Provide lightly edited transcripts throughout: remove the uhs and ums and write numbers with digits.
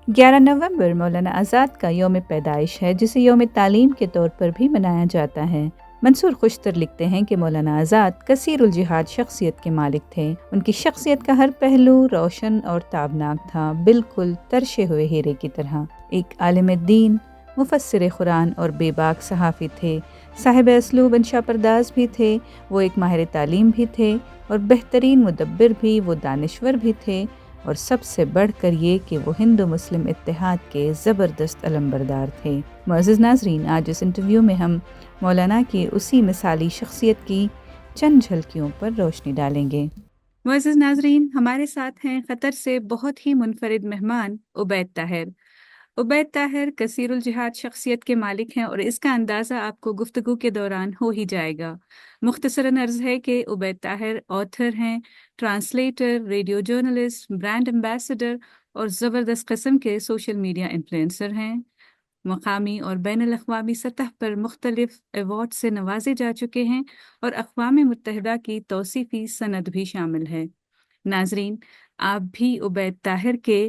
11 نومبر مولانا آزاد کا یوم پیدائش ہے، جسے یوم تعلیم کے طور پر بھی منایا جاتا ہے۔ منصور خوشتر لکھتے ہیں کہ مولانا آزاد کثیر الجہاد شخصیت کے مالک تھے۔ ان کی شخصیت کا ہر پہلو روشن اور تابناک تھا، بالکل ترشے ہوئے ہیرے کی طرح۔ ایک عالم دین، مفسر قرآن اور بے باک صحافی تھے، صاحب اسلوب انشا پرداز بھی تھے، وہ ایک ماہر تعلیم بھی تھے اور بہترین مدبر بھی، وہ دانشور بھی تھے، اور سب سے بڑھ کر یہ کہ وہ ہندو مسلم اتحاد کے زبردست علمبردار تھے۔ معزز ناظرین، آج اس انٹرویو میں ہم مولانا کی اسی مثالی شخصیت کی چند جھلکیوں پر روشنی ڈالیں گے۔ معزز ناظرین، ہمارے ساتھ ہیں قطر سے بہت ہی منفرد مہمان عبید طاہر۔ عبید طاہر کثیر الجہاد شخصیت کے مالک ہیں اور اس کا اندازہ آپ کو گفتگو کے دوران ہو ہی جائے گا۔ مختصراً عرض ہے کہ عبید طاہر آتھر ہیں، translator, radio journalist, brand ambassador اور زبردست قسم کے سوشل میڈیا انفلوئنسر ہیں۔ مقامی اور بین الاقوامی سطح پر مختلف ایوارڈ سے نوازے جا چکے ہیں اور اقوام متحدہ کی توصیفی سند بھی شامل ہے۔ ناظرین، آپ بھی عبید طاہر کے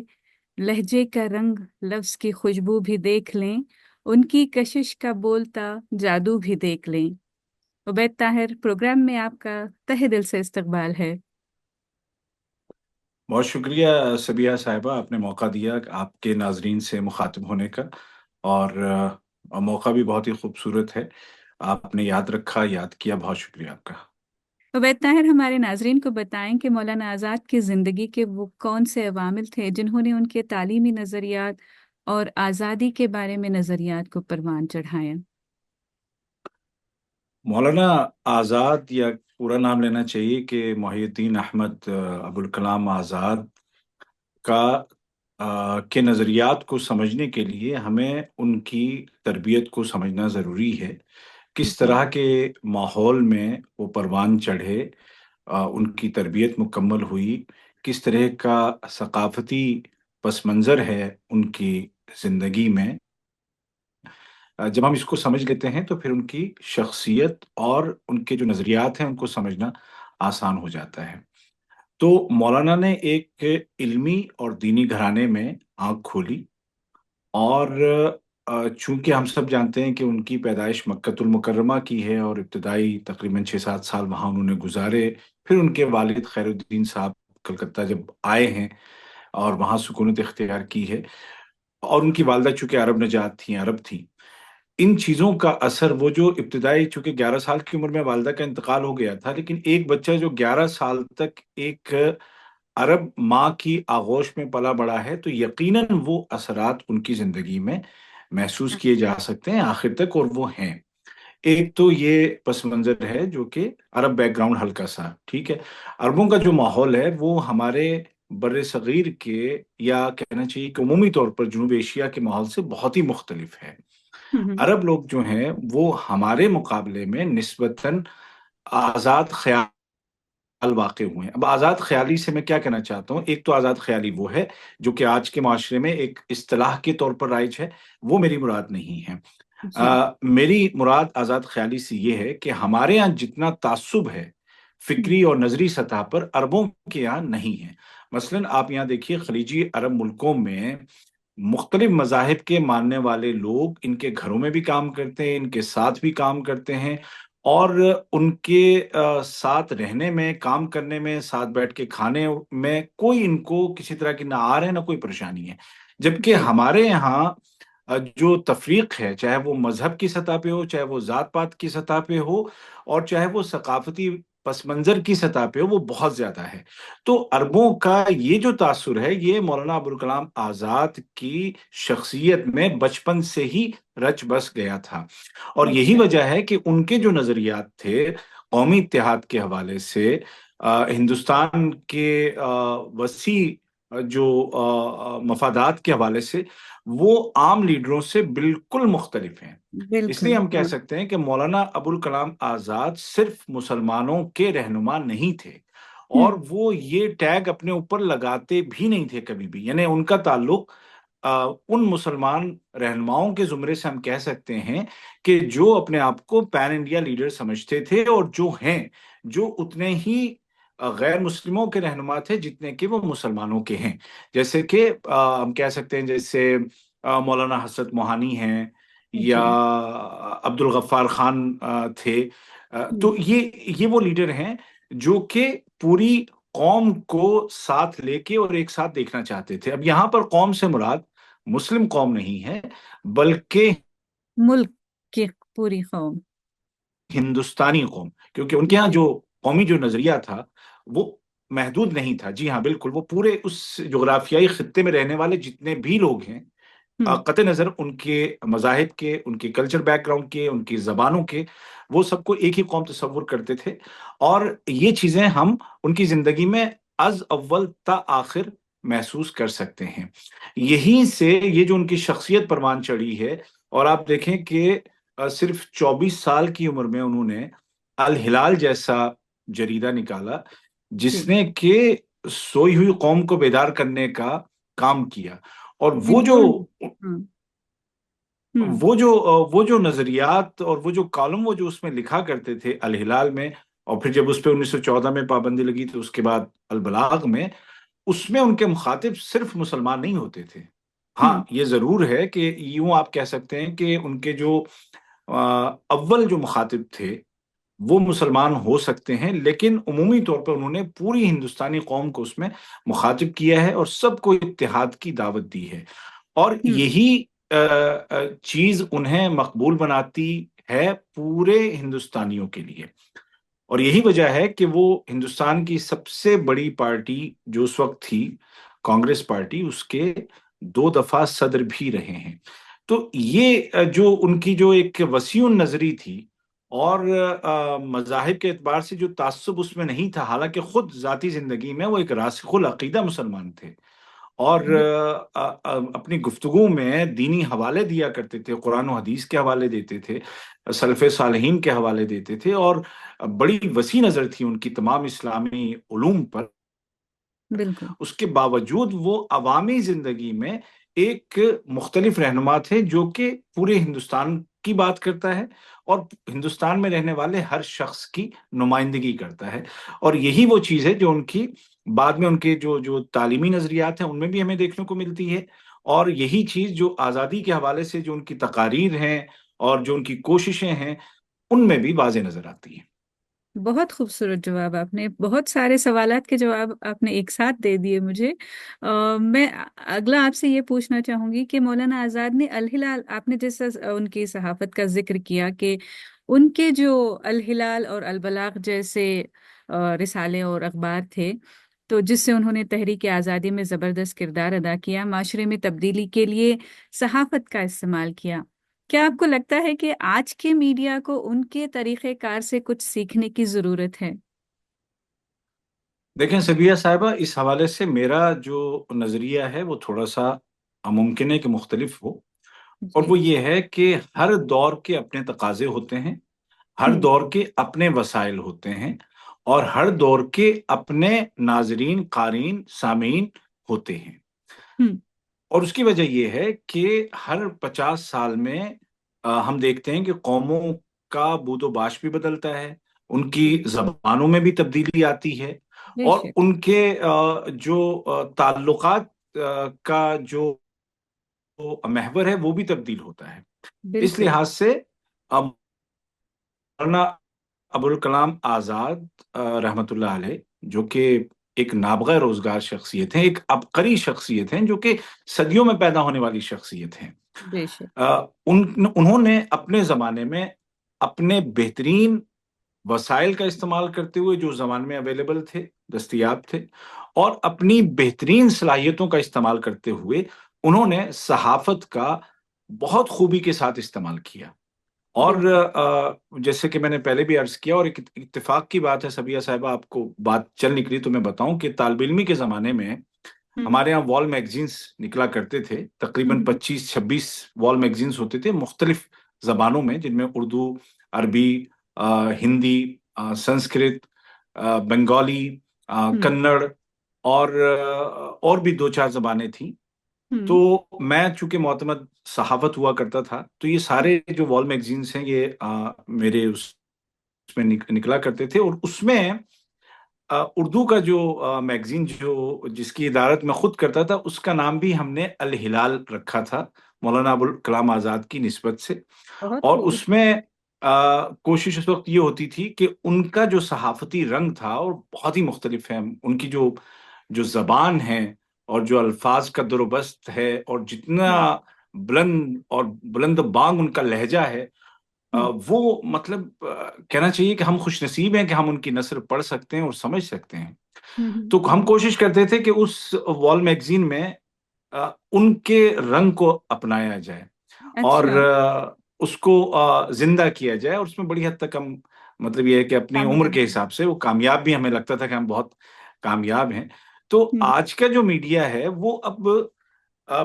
لہجے کا رنگ، لفظ کی خوشبو بھی دیکھ لیں، ان کی کشش کا بولتا جادو بھی دیکھ لیں۔ عبید طاہر، پروگرام میں آپ کا تہہ دل سے استقبال ہے۔ بہت شکریہ سبیہ صاحبہ، آپ نے موقع دیا آپ کے ناظرین سے مخاطب ہونے کا، اور موقع بھی بہت ہی خوبصورت ہے۔ آپ نے یاد رکھا، یاد کیا، بہت شکریہ آپ کا۔ عبید طاہر، ہمارے ناظرین کو بتائیں کہ مولانا آزاد کی زندگی کے وہ کون سے عوامل تھے جنہوں نے ان کے تعلیمی نظریات اور آزادی کے بارے میں نظریات کو پروان چڑھایا؟ مولانا آزاد، یا پورا نام لینا چاہیے کہ محی الدین احمد ابوالکلام آزاد کا کے نظریات کو سمجھنے کے لیے ہمیں ان کی تربیت کو سمجھنا ضروری ہے۔ کس جی۔ طرح کے ماحول میں وہ پروان چڑھے، ان کی تربیت مکمل ہوئی، کس طرح کا ثقافتی پس منظر ہے ان کی زندگی میں، جب ہم اس کو سمجھ لیتے ہیں تو پھر ان کی شخصیت اور ان کے جو نظریات ہیں ان کو سمجھنا آسان ہو جاتا ہے۔ تو مولانا نے ایک علمی اور دینی گھرانے میں آنکھ کھولی، اور چونکہ ہم سب جانتے ہیں کہ ان کی پیدائش مکۃ المکرمہ کی ہے اور ابتدائی تقریباً 6-7 سال وہاں انہوں نے گزارے، پھر ان کے والد خیر الدین صاحب کلکتہ جب آئے ہیں اور وہاں سکونت اختیار کی ہے، اور ان کی والدہ چونکہ عرب نژاد تھیں، عرب تھیں، ان چیزوں کا اثر وہ جو ابتدائی، چونکہ 11 سال کی عمر میں والدہ کا انتقال ہو گیا تھا، لیکن ایک بچہ جو 11 سال تک ایک عرب ماں کی آغوش میں پلا بڑا ہے تو یقیناً وہ اثرات ان کی زندگی میں محسوس کیے جا سکتے ہیں آخر تک، اور وہ ہیں۔ ایک تو یہ پس منظر ہے جو کہ عرب بیک گراؤنڈ ہلکا سا ٹھیک ہے۔ عربوں کا جو ماحول ہے وہ ہمارے بر صغیر کے، یا کہنا چاہیے کہ عمومی طور پر جنوب ایشیا کے ماحول سے بہت ہی مختلف ہے۔ عرب لوگ جو ہیں وہ ہمارے مقابلے میں نسبتاً آزاد خیال واقع ہوئے ہیں۔ اب آزاد خیالی سے میں کیا کہنا چاہتا ہوں؟ ایک تو آزاد خیالی وہ ہے جو کہ آج کے معاشرے میں ایک اصطلاح کے طور پر رائج ہے، وہ میری مراد نہیں ہے۔ جی۔ میری مراد آزاد خیالی سے یہ ہے کہ ہمارے یہاں جتنا تعصب ہے فکری اور نظری سطح پر، عربوں کے یہاں نہیں ہے۔ مثلاً آپ یہاں دیکھیے، خلیجی عرب ملکوں میں مختلف مذاہب کے ماننے والے لوگ ان کے گھروں میں بھی کام کرتے ہیں، ان کے ساتھ بھی کام کرتے ہیں، اور ان کے ساتھ رہنے میں، کام کرنے میں، ساتھ بیٹھ کے کھانے میں کوئی ان کو کسی طرح کی نہ آر ہے نہ کوئی پریشانی ہے۔ جبکہ جی۔ ہمارے یہاں جو تفریق ہے، چاہے وہ مذہب کی سطح پہ ہو، چاہے وہ ذات پات کی سطح پہ ہو، اور چاہے وہ ثقافتی پس منظر کی سطح پہ ہو، وہ بہت زیادہ ہے۔ تو عربوں کا یہ جو تاثر ہے، یہ مولانا ابوالکلام آزاد کی شخصیت میں بچپن سے ہی رچ بس گیا تھا، اور یہی اچھا۔ وجہ ہے کہ ان کے جو نظریات تھے قومی اتحاد کے حوالے سے، ہندوستان کے وسیع جو مفادات کے حوالے سے، وہ عام لیڈروں سے بالکل مختلف ہیں۔ اس بالکل، لیے ہم کہہ ہاں۔ سکتے ہیں کہ مولانا ابوالکلام آزاد صرف مسلمانوں کے رہنما نہیں تھے، اور وہ یہ ٹیگ اپنے اوپر لگاتے بھی نہیں تھے کبھی بھی، یعنی ان کا تعلق ان مسلمان رہنماؤں کے زمرے سے ہم کہہ سکتے ہیں کہ جو اپنے آپ کو پین انڈیا لیڈر سمجھتے تھے، اور جو ہیں، جو اتنے ہی غیر مسلموں کے رہنما تھے جتنے کہ وہ مسلمانوں کے ہیں. جیسے کہ ہم کہہ سکتے ہیں جیسے مولانا حسرت موہانی ہیں یا جی. عبد الغفار خان تھے. ہم. تو یہ وہ لیڈر ہیں جو کہ پوری قوم کو ساتھ لے کے اور ایک ساتھ دیکھنا چاہتے تھے. اب یہاں پر قوم سے مراد مسلم قوم نہیں ہے بلکہ ملک کی پوری قوم. ہندوستانی قوم، کیونکہ ان کے ہاں جی. جو قومی جو نظریہ تھا وہ محدود نہیں تھا. جی ہاں بالکل، وہ پورے اس جغرافیائی خطے میں رہنے والے جتنے بھی لوگ ہیں، ہم. قطع نظر ان کے مذاہب کے، ان کے کلچر بیک گراؤنڈ کے، ان کی زبانوں کے، وہ سب کو ایک ہی قوم تصور کرتے تھے. اور یہ چیزیں ہم ان کی زندگی میں از اول تا آخر محسوس کر سکتے ہیں. یہیں سے یہ جو ان کی شخصیت پروان چڑھی ہے. اور آپ دیکھیں کہ صرف 24 سال کی عمر میں انہوں نے الہلال جیسا جریدہ نکالا جس جی. نے کہ سوئی ہوئی قوم کو بیدار کرنے کا کام کیا. اور وہ جو جنون. ہم. ہم. وہ جو نظریات اور وہ جو کالم وہ جو اس میں لکھا کرتے تھے الہلال میں، اور پھر جب اس پہ 1914 میں پابندی لگی تو اس کے بعد البلاغ میں، اس میں ان کے مخاطب صرف مسلمان نہیں ہوتے تھے. ہاں ہم. یہ ضرور ہے کہ یوں آپ کہہ سکتے ہیں کہ ان کے جو اول جو مخاطب تھے وہ مسلمان ہو سکتے ہیں، لیکن عمومی طور پر انہوں نے پوری ہندوستانی قوم کو اس میں مخاطب کیا ہے اور سب کو اتحاد کی دعوت دی ہے. اور ہم. یہی چیز انہیں مقبول بناتی ہے پورے ہندوستانیوں کے لیے. اور یہی وجہ ہے کہ وہ ہندوستان کی سب سے بڑی پارٹی جو اس وقت تھی کانگریس پارٹی، اس کے 2 دفعہ صدر بھی رہے ہیں. تو یہ جو ان کی جو ایک وسیع نظری تھی اور مذاہب کے اعتبار سے جو تعصب اس میں نہیں تھا، حالانکہ خود ذاتی زندگی میں وہ ایک راسخ العقیدہ مسلمان تھے اور اپنی گفتگو میں دینی حوالے دیا کرتے تھے، قرآن و حدیث کے حوالے دیتے تھے، سلف صالحین کے حوالے دیتے تھے، اور بڑی وسیع نظر تھی ان کی تمام اسلامی علوم پر. بالکل. اس کے باوجود وہ عوامی زندگی میں ایک مختلف رہنما تھے جو کہ پورے ہندوستان کی بات کرتا ہے اور ہندوستان میں رہنے والے ہر شخص کی نمائندگی کرتا ہے. اور یہی وہ چیز ہے جو ان کی بعد میں ان کے جو تعلیمی نظریات ہیں ان میں بھی ہمیں دیکھنے کو ملتی ہے. اور یہی چیز جو آزادی کے حوالے سے جو ان کی تقاریر ہیں اور جو ان کی کوششیں ہیں ان میں بھی واضح نظر آتی ہیں. بہت خوبصورت جواب، آپ نے بہت سارے سوالات کے جواب آپ نے ایک ساتھ دے دیے مجھے. میں اگلا آپ سے یہ پوچھنا چاہوں گی کہ مولانا آزاد نے الہلال، آپ نے جیسا ان کی صحافت کا ذکر کیا کہ ان کے جو الہلال اور البلاغ جیسے رسالے اور اخبار تھے، تو جس سے انہوں نے تحریک آزادی میں زبردست کردار ادا کیا، معاشرے میں تبدیلی کے لیے صحافت کا استعمال کیا. کیا آپ کو لگتا ہے کہ آج کے میڈیا کو ان کے طریقہ کار سے کچھ سیکھنے کی ضرورت ہے؟ دیکھیں سبیہ صاحبہ، اس حوالے سے میرا جو نظریہ ہے وہ تھوڑا سا ممکن ہے کہ مختلف ہو. اور جی. وہ یہ ہے کہ ہر دور کے اپنے تقاضے ہوتے ہیں، ہر ہم. دور کے اپنے وسائل ہوتے ہیں، اور ہر دور کے اپنے ناظرین، قارئین، سامعین ہوتے ہیں. ہم. اور اس کی وجہ یہ ہے کہ ہر 50 سال میں ہم دیکھتے ہیں کہ قوموں کا بود و باش بھی بدلتا ہے، ان کی جی. زبانوں میں بھی تبدیلی آتی ہے، بے اور شک. ان کے جو تعلقات کا جو محور ہے وہ بھی تبدیل ہوتا ہے. اس بالکل. لحاظ سے مولانا ابوالکلام آزاد رحمت اللہ علیہ، جو کہ ایک نابغہ روزگار شخصیت ہیں، ایک عبقری شخصیت ہیں، جو کہ صدیوں میں پیدا ہونے والی شخصیت ہیں. بے شک. انہوں نے اپنے زمانے میں اپنے بہترین وسائل کا استعمال کرتے ہوئے جو زمان میں اویلیبل تھے، دستیاب تھے، اور اپنی بہترین صلاحیتوں کا استعمال کرتے ہوئے انہوں نے صحافت کا بہت خوبی کے ساتھ استعمال کیا. اور بالکل. جیسے کہ میں نے پہلے بھی عرض کیا، اور ایک اتفاق کی بات ہے سبیہ صاحبہ، آپ کو بات چل نکلی تو میں بتاؤں کہ طالب علمی کے زمانے میں ہم. ہمارے ہاں وال میگزینز نکلا کرتے تھے، تقریباً ہم. 25-26 وال میگزینز ہوتے تھے مختلف زبانوں میں، جن میں اردو، عربی، ہندی، سنسکرت، بنگالی، ہم. کنڑ، اور بھی 2-4 زبانیں تھیں. تو ہم. میں چونکہ معتمد صحافت ہوا کرتا تھا، تو یہ سارے جو وال میگزینز ہیں یہ میرے اس میں نکلا کرتے تھے. اور اس میں اردو کا جو میگزین جو جس کی ادارت میں خود کرتا تھا، اس کا نام بھی ہم نے الہلال رکھا تھا، مولانا ابوالکلام آزاد کی نسبت سے۔ بہت اور خوب۔ اس میں کوشش اس وقت یہ ہوتی تھی کہ ان کا جو صحافتی رنگ تھا اور بہت ہی مختلف ہے، ان کی جو جو زبان ہے اور جو الفاظ کا در و بست ہے، اور جتنا ہوں بلند اور بلند بانگ ان کا لہجہ ہے، ہوں وہ مطلب کہنا چاہیے کہ ہم خوش نصیب ہیں کہ ہم ان کی نثر پڑھ سکتے ہیں اور سمجھ سکتے ہیں۔ تو ہوں۔ ہم کوشش کرتے تھے کہ اس وال میگزین میں ان کے رنگ کو اپنایا جائے اور اچھا۔ اس کو زندہ کیا جائے، اور اس میں بڑی حد تک ہم مطلب یہ ہے کہ اپنی عمر کامیاب کے ہے۔ حساب سے وہ کامیاب بھی، ہمیں لگتا تھا کہ ہم بہت کامیاب ہیں۔ تو ہوں آج کا جو میڈیا ہے وہ اب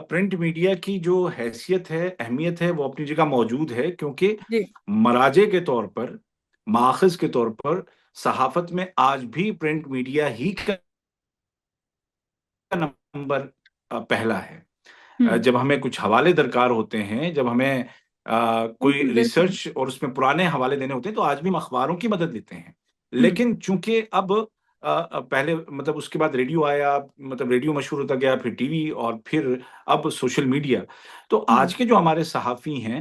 پرنٹ میڈیا کی جو حیثیت ہے، اہمیت ہے، وہ اپنی جگہ موجود ہے، کیونکہ جی۔ مراجع کے طور پر، ماخذ کے طور پر صحافت میں آج بھی پرنٹ میڈیا ہی کا نمبر پہلا ہے۔ ہوں جب ہمیں کچھ حوالے درکار ہوتے ہیں، جب ہمیں کوئی بالکل بالکل۔ ریسرچ اور اس میں پرانے حوالے دینے ہوتے ہیں، تو آج بھی ہم اخباروں کی مدد لیتے ہیں۔ ہوں لیکن چونکہ اب پہلے مطلب اس کے بعد ریڈیو آیا، مطلب ریڈیو مشہور ہوتا گیا، پھر ٹی وی، اور پھر اب سوشل میڈیا، تو ہوں آج کے جو ہمارے صحافی ہیں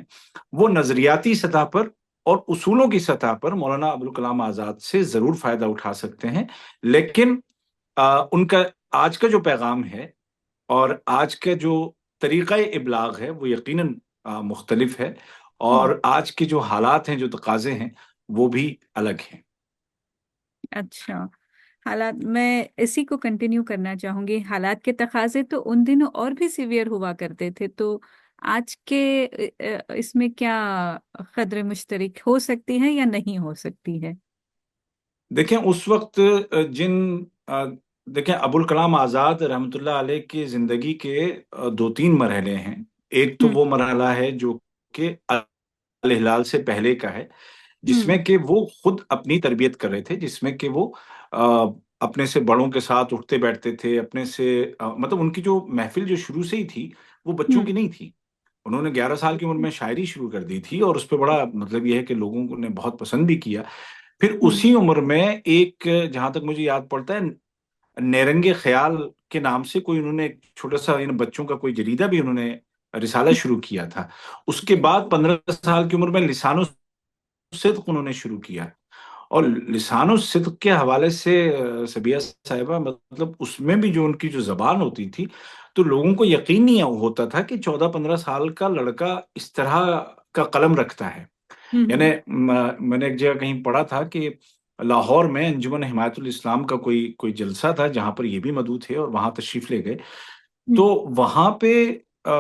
وہ نظریاتی سطح پر اور اصولوں کی سطح پر مولانا ابوالکلام آزاد سے ضرور فائدہ اٹھا سکتے ہیں، لیکن ان کا آج کا جو پیغام ہے اور آج کا جو طریقہ ابلاغ ہے وہ یقیناً مختلف ہے، ہوں۔ اور آج کے جو حالات ہیں، جو تقاضے ہیں، وہ بھی الگ ہیں۔ اچھا، حالات میں اسی کو کنٹینیو کرنا چاہوں گی۔ حالات کے تقاضے تو ان دنوں اور بھی سیویئر ہوا کرتے تھے، تو آج کے اس میں کیا قدر مشترک ہو سکتی ہے یا نہیں ہو سکتی ہے؟ دیکھیں اس وقت جن دیکھیں ابوالکلام آزاد رحمۃ اللہ علیہ کی زندگی کے دو تین مرحلے ہیں۔ ایک تو ہوں وہ مرحلہ ہے جو کہ الہلال سے پہلے کا ہے، جس ہوں میں کہ وہ خود اپنی تربیت کر رہے تھے، جس میں کہ وہ اپنے سے بڑوں کے ساتھ اٹھتے بیٹھتے تھے، اپنے سے مطلب ان کی جو محفل جو شروع سے ہی تھی وہ بچوں ہوں کی نہیں تھی۔ انہوں نے 11 سال کی عمر میں شاعری شروع کر دی تھی، اور اس پہ بڑا مطلب یہ ہے کہ لوگوں نے بہت پسند بھی کیا۔ پھر ہوں اسی عمر میں ایک، جہاں تک مجھے یاد پڑتا ہے، نیرنگ خیال کے نام سے کوئی انہوں نے ایک چھوٹا سا، بچوں کا کوئی جریدہ بھی انہوں نے، رسالہ شروع کیا تھا۔ اس کے جی۔ بعد 15 سال کی عمر میں لسان الصدق انہوں نے شروع کیا، اور لسان الصدق کے حوالے سے سبیہ صاحبہ، مطلب اس میں بھی جو ان کی جو زبان ہوتی تھی، تو لوگوں کو یقین نہیں ہوتا تھا کہ 14 15 سال کا لڑکا اس طرح کا قلم رکھتا ہے۔ یعنی ہوں میں نے ایک جگہ کہیں پڑھا تھا کہ لاہور میں انجمن حمایت الاسلام کا کوئی جلسہ تھا، جہاں پر یہ بھی مدعو تھے اور وہاں تشریف لے گئے۔ تو ہوں وہاں پہ آ،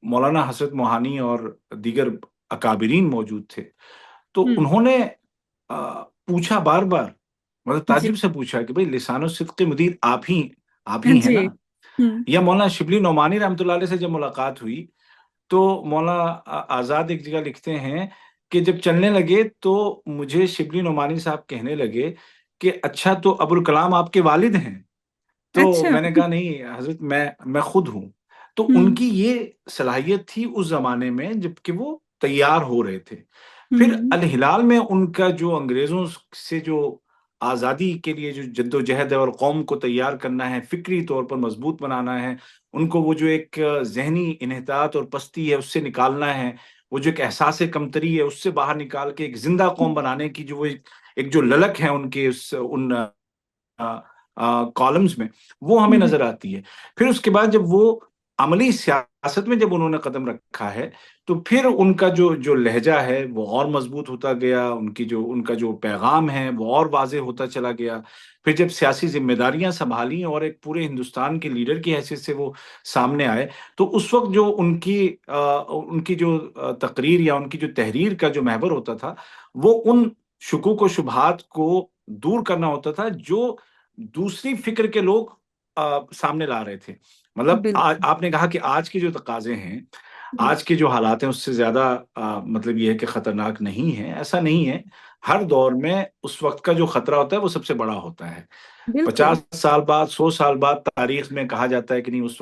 مولانا حسرت موہانی اور دیگر اکابرین موجود تھے، تو ہوں انہوں نے پوچھا بار بار، مطلب جی تعجب سے پوچھا کہ بھئی لسان الصدق کے مدیر آپ ہی ہیں جی۔ نا؟ ہوں یا مولانا شبلی نعمانی رحمۃ اللہ علیہ سے جب ملاقات ہوئی، تو مولانا آزاد ایک جگہ لکھتے ہیں کہ جب چلنے لگے تو مجھے شبلی نعمانی صاحب کہنے لگے کہ اچھا تو ابوالکلام آپ کے والد ہیں؟ تو اچھا۔ میں نے کہا نہیں حضرت، میں خود ہوں۔ تو ان ہوں کی یہ صلاحیت تھی اس زمانے میں جب کہ وہ تیار ہو رہے تھے۔ پھر ہوں الہلال میں ان کا جو انگریزوں سے جو آزادی کے لیے جو جد و جہد ہے، اور قوم کو تیار کرنا ہے، فکری طور پر مضبوط بنانا ہے، ان کو وہ جو ایک ذہنی انحطاط اور پستی ہے اس سے نکالنا ہے، وہ جو ایک احساس کمتری ہے اس سے باہر نکال کے ایک زندہ قوم بنانے کی جو وہ ایک جو للک ہے ان کے ان کالمز میں، وہ ہمیں ہوں نظر آتی ہے۔ پھر اس کے بعد جب وہ عملی سیاست میں جب انہوں نے قدم رکھا ہے، تو پھر ان کا جو لہجہ ہے وہ اور مضبوط ہوتا گیا، ان کا جو پیغام ہے وہ اور واضح ہوتا چلا گیا۔ پھر جب سیاسی ذمہ داریاں سنبھالیں اور ایک پورے ہندوستان کے لیڈر کی حیثیت سے وہ سامنے آئے، تو اس وقت جو ان کی جو تقریر یا ان کی جو تحریر کا جو محور ہوتا تھا، وہ ان شکوک و شبہات کو دور کرنا ہوتا تھا جو دوسری فکر کے لوگ سامنے لا رہے تھے۔ مطلب بالکل آپ نے کہا کہ آج کے جو تقاضے ہیں، جی آج کے جو حالات ہیں، اس سے زیادہ مطلب یہ ہے کہ خطرناک نہیں ہے، ایسا نہیں ہے۔ ہر دور میں اس وقت کا جو خطرہ ہوتا ہے وہ سب سے بڑا ہوتا ہے۔ بالکل۔ 50 سال بعد، 100 سال بعد تاریخ میں کہا جاتا ہے کہ نہیں اس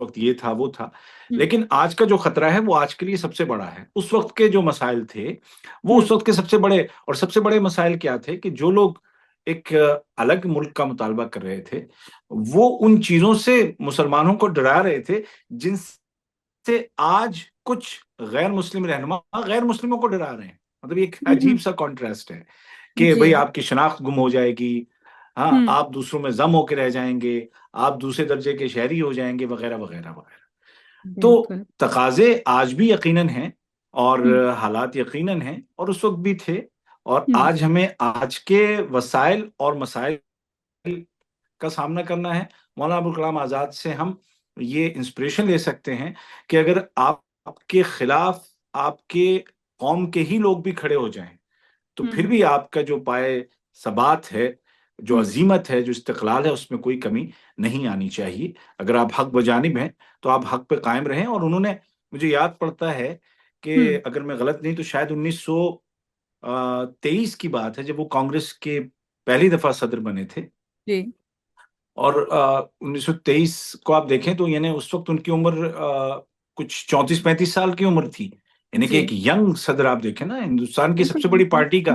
وقت یہ تھا وہ تھا، ہوں لیکن آج کا جو خطرہ ہے وہ آج کے لیے سب سے بڑا ہے۔ اس وقت کے جو مسائل تھے وہ ہوں اس وقت کے سب سے بڑے، اور سب سے بڑے مسائل کیا تھے کہ جو لوگ ایک الگ ملک کا مطالبہ کر رہے تھے، وہ ان چیزوں سے مسلمانوں کو ڈرا رہے تھے جن سے آج کچھ غیر مسلم رہنما غیر مسلموں کو ڈرا رہے ہیں. مطلب یہ ایک ہوں، عجیب سا کانٹراسٹ ہے کہ جی، بھئی آپ کی شناخت گم ہو جائے گی، ہاں ہوں، آپ دوسروں میں ضم ہو کے رہ جائیں گے، آپ دوسرے درجے کے شہری ہو جائیں گے، وغیرہ وغیرہ وغیرہ. تو بالکل، تقاضے آج بھی یقیناً ہیں، اور ہوں، حالات یقیناً ہیں، اور اس وقت بھی تھے. اور ہوں، آج ہمیں آج کے وسائل اور مسائل کا سامنا کرنا ہے. مولانا ابوالکلام آزاد سے ہم یہ انسپریشن لے سکتے ہیں کہ اگر آپ کے خلاف آپ کے قوم کے ہی لوگ بھی کھڑے ہو جائیں تو پھر ہوں، بھی آپ کا جو پائے ثبات ہے، جو ہوں، عزیمت ہے، جو استقلال ہے، اس میں کوئی کمی نہیں آنی چاہیے. اگر آپ حق بجانب ہیں تو آپ حق پہ قائم رہیں. اور انہوں نے، مجھے یاد پڑتا ہے ہوں، کہ اگر میں غلط نہیں تو شاید 1923 کی بات ہے جب وہ کانگریس کے پہلی دفعہ صدر بنے تھے. جی، اور 1923 کو آپ دیکھیں تو یعنی اس وقت ان کی عمر کچھ 34-35 سال کی عمر تھی. یعنی کہ جی، ایک ینگ صدر آپ دیکھیں نا ہندوستان کی سب بالکل، سے بڑی بالکل، پارٹی کا.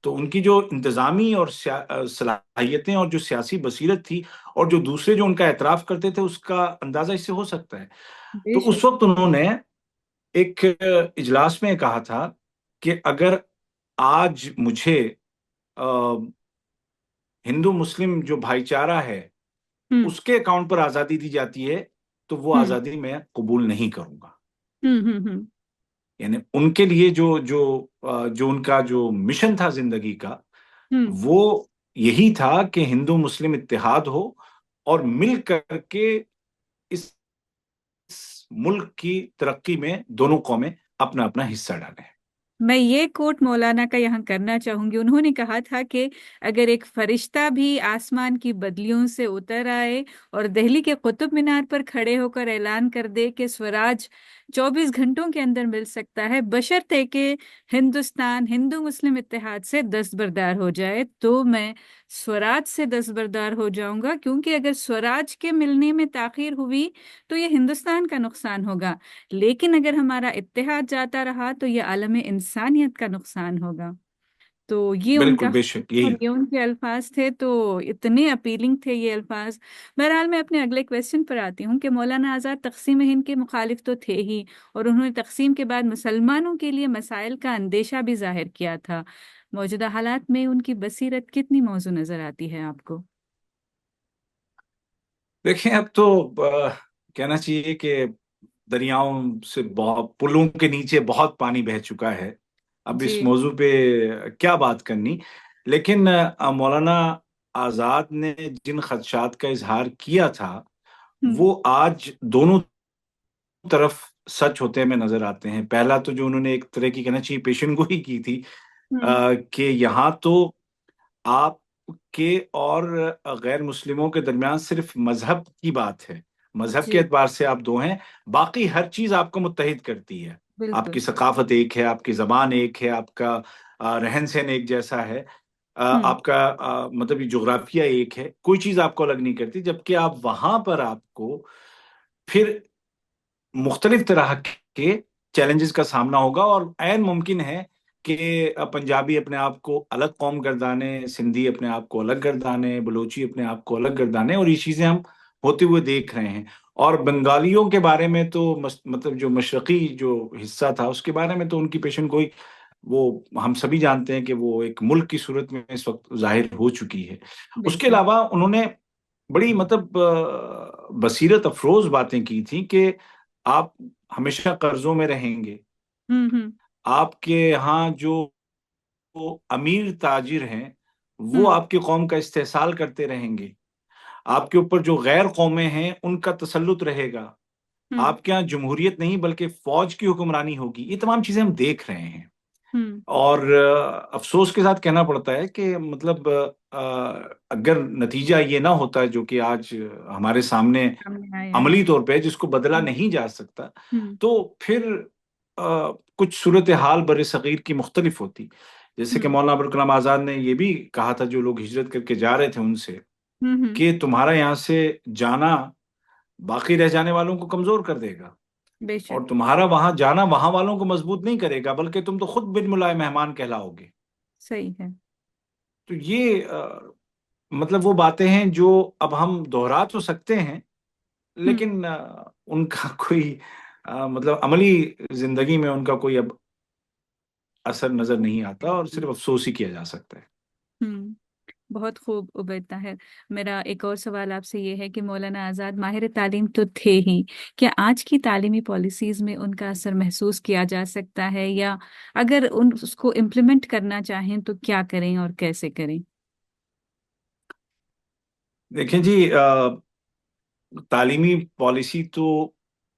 تو ان کی جو انتظامی اور صلاحیتیں اور جو سیاسی بصیرت تھی اور جو دوسرے جو ان کا اعتراف کرتے تھے، اس کا اندازہ اس سے ہو سکتا ہے. بے تو اس شک، وقت انہوں نے ایک اجلاس میں کہا تھا کہ اگر آج مجھے ہندو مسلم جو بھائی چارہ ہے ہوں، اس کے اکاؤنٹ پر آزادی دی جاتی ہے تو وہ ہوں، آزادی میں قبول نہیں کروں گا. ہوں، ہوں، ہوں، یعنی ان کے لیے جو ان کا جو مشن تھا زندگی کا، ہوں. وہ یہی تھا کہ ہندو مسلم اتحاد ہو اور مل کر کے اس ملک کی ترقی میں دونوں قومیں اپنا اپنا حصہ ڈالیں. میں یہ کوٹ مولانا کا یہاں کرنا چاہوں گی. انہوں نے کہا تھا کہ اگر ایک فرشتہ بھی آسمان کی بدلیوں سے اتر آئے اور دہلی کے قطب مینار پر کھڑے ہو کر اعلان کر دے کہ سوراج 24 گھنٹوں کے اندر مل سکتا ہے بشرطے کہ ہندوستان ہندو مسلم اتحاد سے دستبردار ہو جائے، تو میں سوراج سے دستبردار ہو جاؤں گا، کیونکہ اگر سوراج کے ملنے میں تاخیر ہوئی تو یہ ہندوستان کا نقصان ہوگا، لیکن اگر ہمارا اتحاد جاتا رہا تو یہ عالم انسانیت کا نقصان ہوگا. تو یہ ان بالکل کا بے شک اور یہی. یہ ان کے الفاظ تھے، تو اتنے اپیلنگ تھے یہ الفاظ. بہرحال میں اپنے اگلے کویسچن پر آتی ہوں کہ مولانا آزاد تقسیم ہند کے مخالف تو تھے ہی، اور انہوں نے تقسیم کے بعد مسلمانوں کے لیے مسائل کا اندیشہ بھی ظاہر کیا تھا. موجودہ حالات میں ان کی بصیرت کتنی موزوں نظر آتی ہے آپ کو؟ دیکھیں اب تو کہنا چاہیے کہ دریاؤں سے بہت، پلوں کے نیچے بہت پانی بہہ چکا ہے. اب جی، اس موضوع پہ کیا بات کرنی. لیکن مولانا آزاد نے جن خدشات کا اظہار کیا تھا ہوں، وہ آج دونوں طرف سچ ہوتے ہمیں نظر آتے ہیں. پہلا تو جو انہوں نے ایک طرح کی کہنا چاہیے پیشن گوئی کی تھی ہوں، کہ یہاں تو آپ کے اور غیر مسلموں کے درمیان صرف مذہب کی بات ہے، مذہب کے جی، اعتبار سے آپ دو ہیں، باقی ہر چیز آپ کو متحد کرتی ہے. آپ بالکل، کی ثقافت ایک ہے، آپ کی زبان ایک ہے، آپ کا رہن سہن ایک جیسا ہے، ہوں، آپ کا مطلب یہ جغرافیہ ایک ہے، کوئی چیز آپ کو الگ نہیں کرتی. جبکہ آپ وہاں پر آپ کو پھر مختلف طرح کے چیلنجز کا سامنا ہوگا، اور عین ممکن ہے کہ پنجابی اپنے آپ کو الگ قوم گردانے، سندھی اپنے آپ کو الگ گردانے، بلوچی اپنے آپ کو الگ گردانے، اور یہ چیزیں ہم ہوتے ہوئے دیکھ رہے ہیں. اور بنگالیوں کے بارے میں تو مطلب جو مشرقی جو حصہ تھا اس کے بارے میں تو ان کی پیشن گوئی وہ ہم سبھی جانتے ہیں کہ وہ ایک ملک کی صورت میں اس وقت ظاہر ہو چکی ہے. اس کے بالکل، علاوہ انہوں نے بڑی مطلب بصیرت افروز باتیں کی تھیں کہ آپ ہمیشہ قرضوں میں رہیں گے، ہوں، ہوں، آپ کے یہاں جو امیر تاجر ہیں وہ ہوں، آپ کی قوم کا استحصال کرتے رہیں گے، آپ کے اوپر جو غیر قومیں ہیں ان کا تسلط رہے گا، ہوں، آپ کے یہاں جمہوریت نہیں بلکہ فوج کی حکمرانی ہوگی. یہ تمام چیزیں ہم دیکھ رہے ہیں. ہوں، اور افسوس کے ساتھ کہنا پڑتا ہے کہ مطلب اگر نتیجہ یہ نہ ہوتا جو کہ آج ہمارے سامنے سامنے آیا ہے. عملی طور پہ جس کو بدلا ہوں، نہیں جا سکتا، ہوں، تو پھر کچھ صورتحال بر صغیر کی مختلف ہوتی. جیسے کہ ہوں، مولانا ابوالکلام آزاد نے یہ بھی کہا تھا جو لوگ ہجرت کر کے جا رہے تھے ان سے، ہوں، ہوں، کہ تمہارا یہاں سے جانا باقی رہ جانے والوں کو کمزور کر دے گا، بے اور شک، تمہارا وہاں جانا وہاں والوں کو مضبوط نہیں کرے گا، بلکہ تم تو خود بن ملائے مہمان کہلاؤ گے. صحیح ہے. تو یہ مطلب وہ باتیں ہیں جو اب ہم دہرا تو سکتے ہیں، ہوں لیکن ان کا کوئی مطلب عملی زندگی میں ان کا کوئی اب اثر نظر نہیں آتا، اور صرف افسوس ہی کیا جا سکتا ہے۔ ہوں بہت خوب عبید طاہر، میرا ایک اور سوال آپ سے یہ ہے کہ مولانا آزاد ماہر تعلیم تو تھے ہی، کیا آج کی تعلیمی پالیسیز میں ان کا اثر محسوس کیا جا سکتا ہے، یا اگر اس کو امپلیمنٹ کرنا چاہیں تو کیا کریں اور کیسے کریں؟ دیکھیں جی، تعلیمی پالیسی تو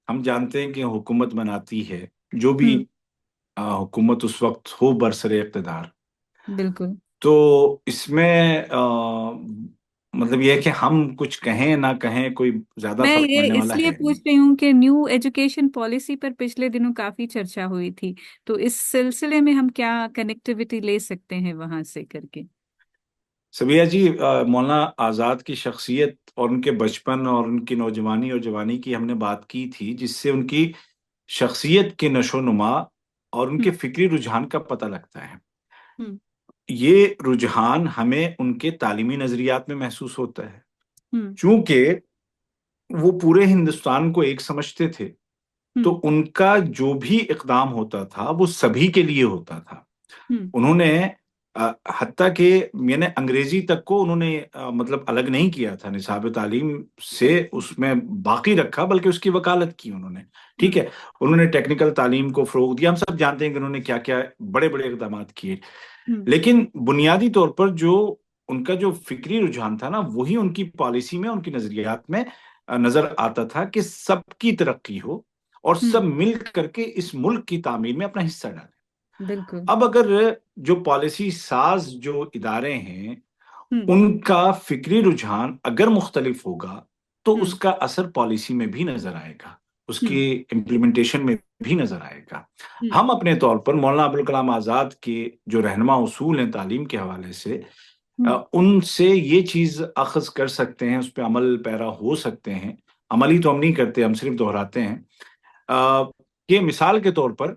ہم جانتے ہیں کہ حکومت بناتی ہے، جو بھی ہوں حکومت اس وقت ہو برسر اقتدار۔ بالکل، تو اس میں مطلب یہ ہے کہ ہم کچھ کہیں نہ کہیں کوئی زیادہ میں فرق پڑنے یہ اس والا لیے ہے پوچھ نہیں۔ رہی ہوں کہ نیو ایجوکیشن پالیسی پر پچھلے دنوں کافی چرچا ہوئی تھی، تو اس سلسلے میں ہم کیا کنیکٹیوٹی لے سکتے ہیں وہاں سے کر کے؟ سبیہ جی، مولانا آزاد کی شخصیت اور ان کے بچپن اور ان کی نوجوانی اور جوانی کی ہم نے بات کی تھی، جس سے ان کی شخصیت کے نشو و نما اور ان کے ہوں فکری رجحان کا پتہ لگتا ہے۔ ہوں یہ رجحان ہمیں ان کے تعلیمی نظریات میں محسوس ہوتا ہے، ہوں چونکہ وہ پورے ہندوستان کو ایک سمجھتے تھے، ہوں تو ان کا جو بھی اقدام ہوتا تھا وہ سبھی کے لیے ہوتا تھا۔ ہوں انہوں نے حتیٰ کہ یعنی انگریزی تک کو انہوں نے مطلب الگ نہیں کیا تھا نصاب تعلیم سے، اس میں باقی رکھا، بلکہ اس کی وکالت کی انہوں نے۔ ٹھیک ہوں ہے، انہوں نے ٹیکنیکل تعلیم کو فروغ دیا، ہم سب جانتے ہیں کہ انہوں نے کیا کیا بڑے بڑے اقدامات کیے، ہوں لیکن بنیادی طور پر جو ان کا جو فکری رجحان تھا نا، وہی ان کی پالیسی میں، ان کی نظریات میں نظر آتا تھا کہ سب کی ترقی ہو اور ہوں سب مل کر کے اس ملک کی تعمیر میں اپنا حصہ ڈالیں۔ بالکل، اب اگر جو پالیسی ساز جو ادارے ہیں، ہوں ان کا فکری رجحان اگر مختلف ہوگا تو ہوں اس کا اثر پالیسی میں بھی نظر آئے گا، اس ہوں کی امپلیمنٹیشن میں بھی نظر آئے گا۔ ہوں ہم اپنے طور پر مولانا ابوالکلام آزاد کے جو رہنما اصول ہیں تعلیم کے حوالے سے، ہوں ان سے یہ چیز اخذ کر سکتے ہیں، اس پہ عمل پیرا ہو سکتے ہیں۔ عملی تو ہم نہیں کرتے، ہم صرف دہراتے ہیں۔ کہ مثال کے طور پر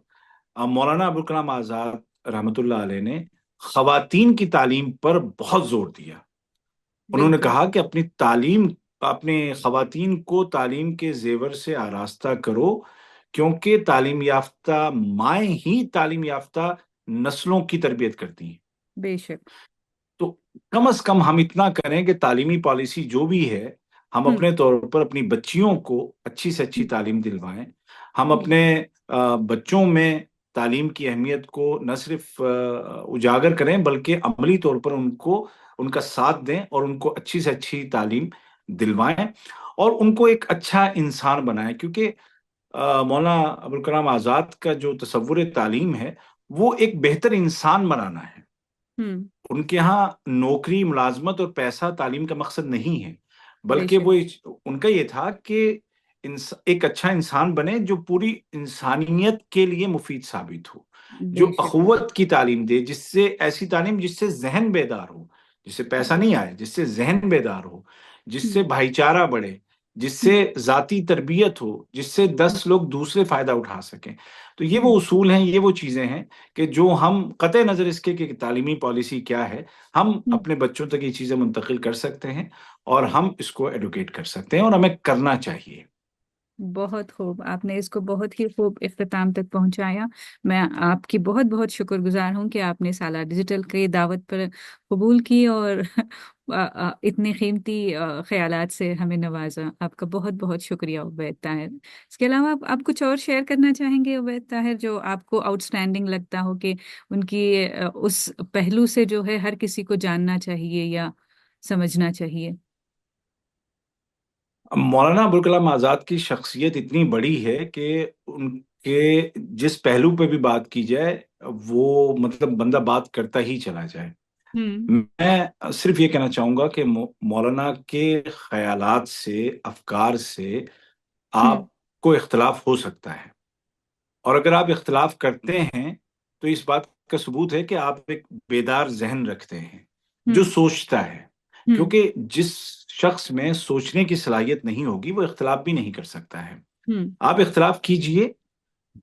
مولانا ابوالکلام آزاد رحمۃ اللہ علیہ نے خواتین کی تعلیم پر بہت زور دیا۔ انہوں نے بالکل، کہا کہ اپنی تعلیم، اپنے خواتین کو تعلیم کے زیور سے آراستہ کرو، کیونکہ تعلیم یافتہ مائیں ہی تعلیم یافتہ نسلوں کی تربیت کرتی ہیں۔ بے شک، تو کم از کم ہم اتنا کریں کہ تعلیمی پالیسی جو بھی ہے، ہم ہوں اپنے طور پر اپنی بچیوں کو اچھی سے اچھی ہوں تعلیم دلوائیں۔ ہم ہوں اپنے بچوں میں تعلیم کی اہمیت کو نہ صرف اجاگر کریں، بلکہ عملی طور پر ان کا ساتھ دیں اور ان کو اچھی سے اچھی تعلیم دلوائیں، اور ان کو ایک اچھا انسان بنائیں، کیونکہ مولانا ابوالکلام آزاد کا جو تصور تعلیم ہے، وہ ایک بہتر انسان بنانا ہے۔ ہوں ان کے ہاں نوکری، ملازمت اور پیسہ تعلیم کا مقصد نہیں ہے، بے بلکہ شک، وہ ان کا یہ تھا کہ ایک اچھا انسان بنے جو پوری انسانیت کے لیے مفید ثابت ہو، جو بے شک، اخوت کی تعلیم دے، جس سے ایسی تعلیم جس سے ذہن بیدار ہو، جس سے پیسہ نہیں آئے، جس سے ذہن بیدار ہو، جس ہوں سے بھائی چارہ بڑھے، جس سے ہوں ذاتی تربیت ہو، جس سے ہوں 10 لوگ دوسرے فائدہ اٹھا سکیں۔ تو یہ وہ ہوں اصول ہیں، یہ وہ چیزیں ہیں کہ جو ہم قطع نظر اس کے کہ تعلیمی پالیسی کیا ہے، ہم ہوں اپنے بچوں تک یہ چیزیں منتقل کر سکتے ہیں، اور ہم اس کو ایڈوکیٹ کر سکتے ہیں، اور ہمیں کرنا چاہیے۔ بہت خوب، آپ نے اس کو بہت ہی خوب اختتام تک پہنچایا۔ میں آپ کی بہت بہت شکر گزار ہوں کہ آپ نے سالہ ڈیجیٹل کی دعوت پر قبول کی اور اتنے قیمتی خیالات سے ہمیں نوازا۔ آپ کا بہت بہت شکریہ عبید طاہر۔ اس کے علاوہ آپ کچھ اور شیئر کرنا چاہیں گے عبید طاہر، جو آپ کو آؤٹ اسٹینڈنگ لگتا ہو کہ ان کی اس پہلو سے جو ہے ہر کسی کو جاننا چاہیے یا سمجھنا چاہیے؟ مولانا ابوالکلام آزاد کی شخصیت اتنی بڑی ہے کہ ان کے جس پہلو پہ بھی بات کی جائے، وہ مطلب بندہ بات کرتا ہی چلا جائے۔ ہوں میں صرف یہ کہنا چاہوں گا کہ مولانا کے خیالات سے، افکار سے ہوں آپ کو اختلاف ہو سکتا ہے، اور اگر آپ اختلاف کرتے ہیں تو اس بات کا ثبوت ہے کہ آپ ایک بیدار ذہن رکھتے ہیں جو ہوں سوچتا ہے، ہوں کیونکہ جس شخص میں سوچنے کی صلاحیت نہیں ہوگی وہ اختلاف بھی نہیں کر سکتا ہے۔ ہوں آپ اختلاف کیجئے،